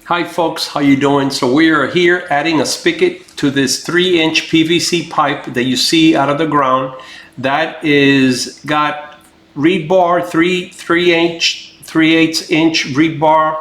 Hi folks, how you doing? So we are here adding a spigot to this 3-inch PVC pipe that you see out of the ground. That is got rebar, 3/8 inch rebar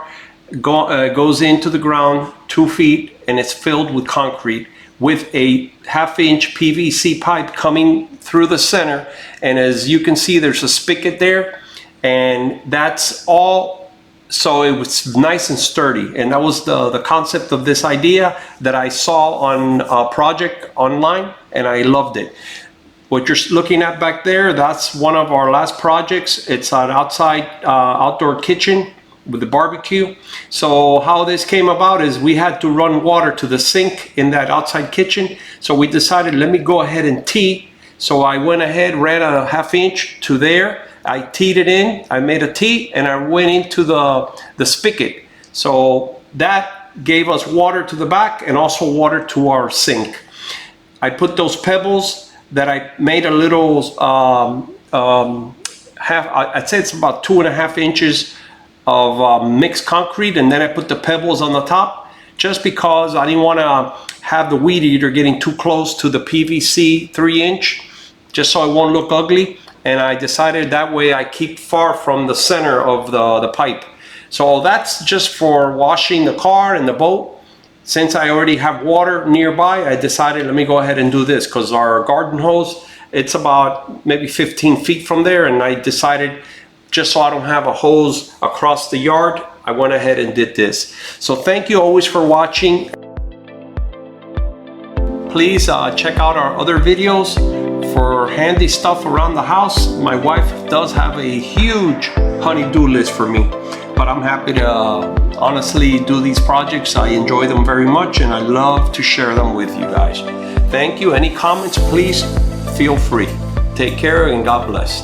goes into the ground 2 feet, and it's filled with concrete with a 1/2 inch PVC pipe coming through the center. And as you can see, there's a spigot there, and that's all. So it was nice and sturdy, and that was the concept of this idea that I saw on a project online, and I loved it. What you're looking at back there, that's one of our last projects. It's an outdoor kitchen with the barbecue. So how this came about is we had to run water to the sink in that outside kitchen. So we decided, let me go ahead and tee. So I went ahead, ran a 1/2 inch to there. I teed it in, I made a tee, and I went into the spigot. So that gave us water to the back and also water to our sink. I put those pebbles that I made a little, I'd say it's about 2.5 inches of mixed concrete, and then I put the pebbles on the top just because I didn't want to have the weed eater getting too close to the PVC 3-inch, just so it won't look ugly. And I decided that way I keep far from the center of the pipe. So that's just for washing the car and the boat. Since I already have water nearby, I decided let me go ahead and do this, because our garden hose, it's about maybe 15 feet from there, and I decided just so I don't have a hose across the yard, I went ahead and did this. So thank you always for watching. Please check out our other videos for handy stuff around the house. My wife does have a huge honey-do list for me, but I'm happy to honestly do these projects. I enjoy them very much, and I love to share them with you guys. Thank you. Any comments, please feel free. Take care and God bless.